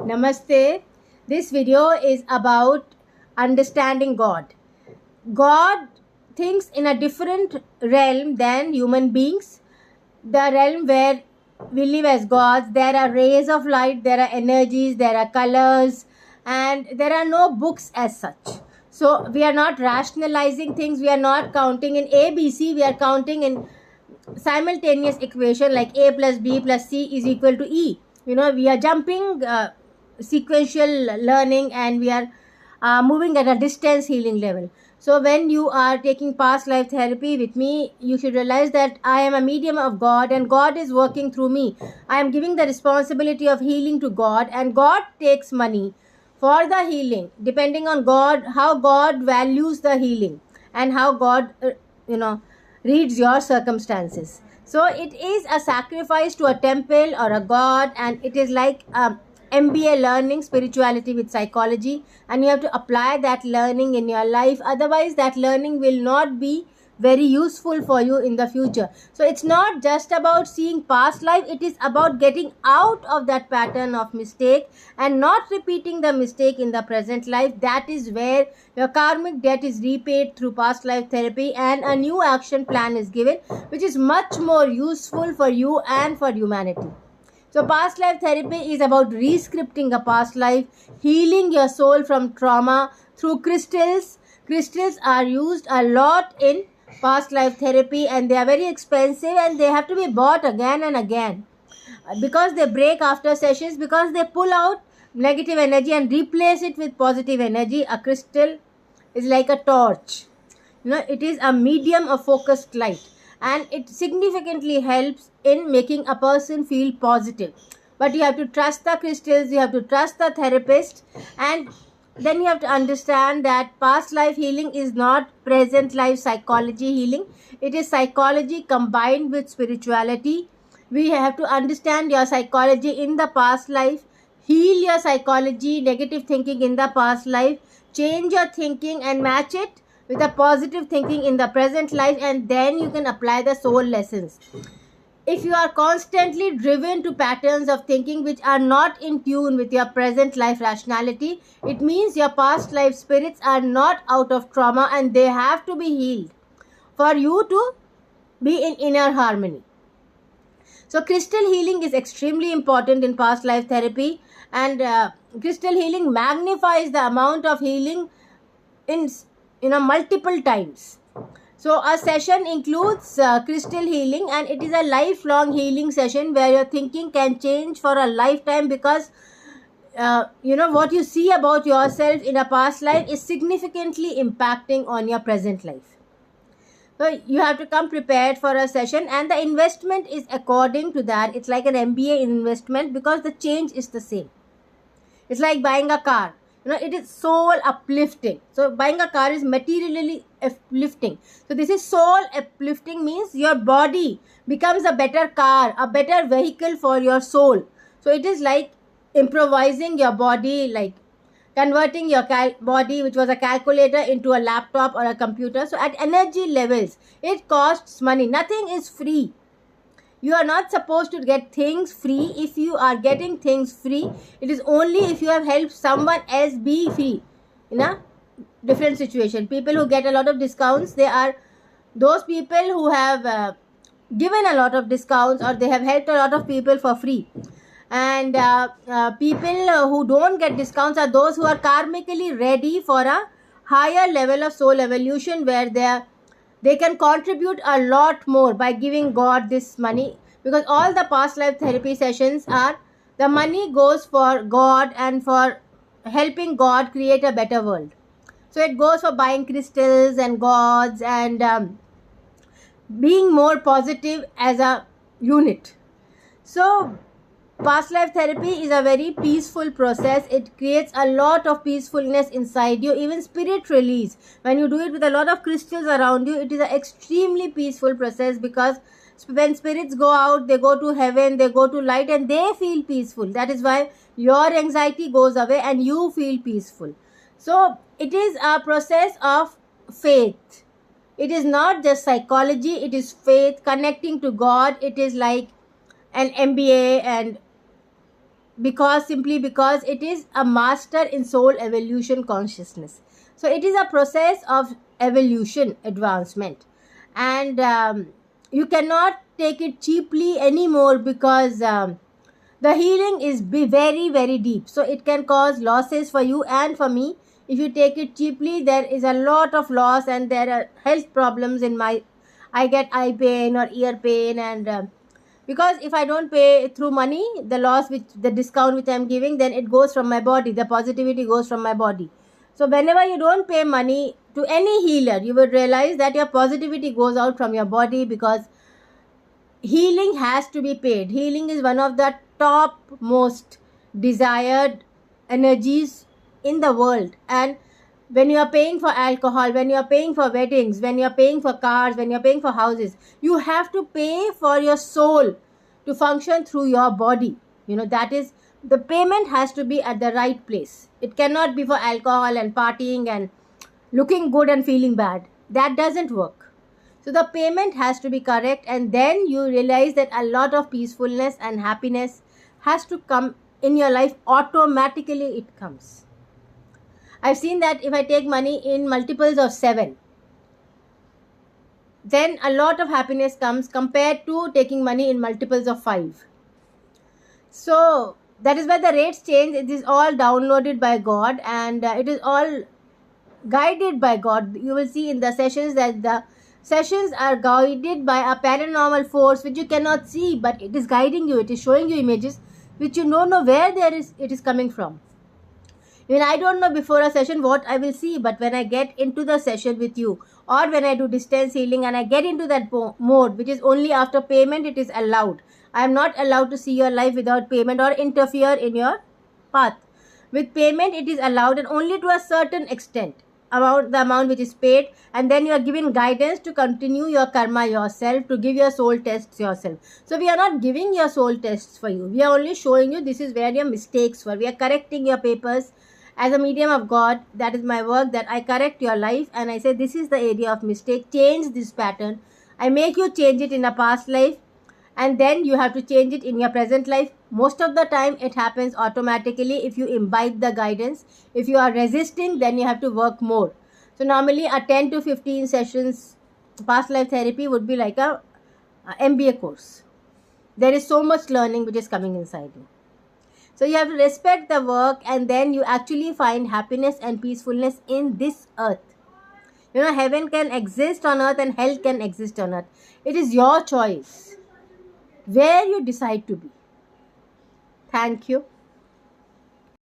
Namaste. This video is about understanding God. God thinks in a different realm than human beings. The realm where we live as gods, there are rays of light, there are energies, there are colors, and there are no books as such. So we are not rationalizing things, we are not counting in ABC, we are counting in simultaneous equation like A plus B plus C is equal to E. We are jumping sequential learning, and we are moving at a distance healing level. So when you are taking past life therapy with me, you should realize that I am a medium of God and God is working through me. I am giving the responsibility of healing to God, and God takes money for the healing depending on God, how God values the healing and how God reads your circumstances. So it is a sacrifice to a temple or a god, and it is like MBA learning spirituality with psychology, and you have to apply that learning in your life. Otherwise that learning will not be very useful for you in the future. So it's not just about seeing past life, it is about getting out of that pattern of mistake and not repeating the mistake in the present life. That is where your karmic debt is repaid through past life therapy, and a new action plan is given which is much more useful for you and for humanity. So past life therapy is about re-scripting a past life, healing your soul from trauma through crystals. Crystals are used a lot in past life therapy, and they are very expensive, and they have to be bought again and again because they break after sessions, because they pull out negative energy and replace it with positive energy. A crystal is like a torch. It is a medium of focused light, and it significantly helps in making a person feel positive. But you have to trust the crystals, you have to trust the therapist, and then you have to understand that past life healing is not present life psychology healing. It is psychology combined with spirituality. We have to understand your psychology in the past life, heal your psychology, negative thinking in the past life, change your thinking and match it with a positive thinking in the present life, and then you can apply the soul lessons. If you are constantly driven to patterns of thinking which are not in tune with your present life rationality, it means your past life spirits are not out of trauma, and they have to be healed for you to be in inner harmony. So crystal healing is extremely important in past life therapy, and crystal healing magnifies the amount of healing in multiple times. So a session includes crystal healing, and it is a lifelong healing session where your thinking can change for a lifetime, because what you see about yourself in a past life is significantly impacting on your present life. So you have to come prepared for a session, and the investment is according to that. It's like an MBA investment, because the change is the same. It's like buying a car. It is soul uplifting. So buying a car is materially uplifting. So this is soul uplifting, means your body becomes a better car, a better vehicle for your soul. So it is like improvising your body, like converting your body, which was a calculator, into a laptop or a computer. So at energy levels, it costs money. Nothing is free. You are not supposed to get things free. If you are getting things free, it is only if you have helped someone else be free in a different situation. People who get a lot of discounts, they are those people who have given a lot of discounts, or they have helped a lot of people for free. And people who don't get discounts are those who are karmically ready for a higher level of soul evolution, where they can contribute a lot more by giving God this money, because all the past life therapy sessions are, the money goes for God and for helping God create a better world. So it goes for buying crystals and gods and being more positive as a unit. So past life therapy is a very peaceful process. It creates a lot of peacefulness inside you, even spirit release. When you do it with a lot of crystals around you, it is an extremely peaceful process, because when spirits go out, they go to heaven, they go to light, and they feel peaceful. That is why your anxiety goes away and you feel peaceful. So it is a process of faith. It is not just psychology, it is faith, connecting to God. It is like an MBA, and simply because it is a master in soul evolution consciousness. So it is a process of evolution advancement, and you cannot take it cheaply anymore, because the healing is very very deep, so it can cause losses for you and for me. If you take it cheaply, there is a lot of loss, and there are health problems I get eye pain or ear pain, and because if I don't pay through money, the loss, which the discount which I'm giving, then it goes from my body, the positivity goes from my body. So whenever you don't pay money to any healer, you will realize that your positivity goes out from your body, because healing has to be paid. Healing is one of the top most desired energies in the world. And when you are paying for alcohol, when you are paying for weddings, when you are paying for cars, when you are paying for houses, you have to pay for your soul to function through your body. That is, the payment has to be at the right place. It cannot be for alcohol and partying and looking good and feeling bad. That doesn't work. So the payment has to be correct, and then you realize that a lot of peacefulness and happiness has to come in your life. Automatically it comes. I've seen that if I take money in multiples of 7, then a lot of happiness comes compared to taking money in multiples of 5. So that is why the rates change. It is all downloaded by God, and it is all guided by God. You will see in the sessions that the sessions are guided by a paranormal force which you cannot see, but it is guiding you. It is showing you images which you don't know where it is coming from. Even I don't know before a session what I will see, but when I get into the session with you, or when I do distance healing and I get into that mode, which is only after payment it is allowed. I am not allowed to see your life without payment or interfere in your path. With payment it is allowed, and only to a certain extent, about the amount which is paid, and then you are given guidance to continue your karma yourself, to give your soul tests yourself. So we are not giving your soul tests for you. We are only showing you this is where your mistakes were. We are correcting your papers. As a medium of God, that is my work, that I correct your life and I say this is the area of mistake, change this pattern. I make you change it in a past life, and then you have to change it in your present life. Most of the time it happens automatically if you imbibe the guidance. If you are resisting, then you have to work more. So normally a 10 to 15 sessions past life therapy would be like a MBA course. There is so much learning which is coming inside you. So you have to respect the work, and then you actually find happiness and peacefulness in this earth. Heaven can exist on earth and hell can exist on earth. It is your choice where you decide to be. Thank you.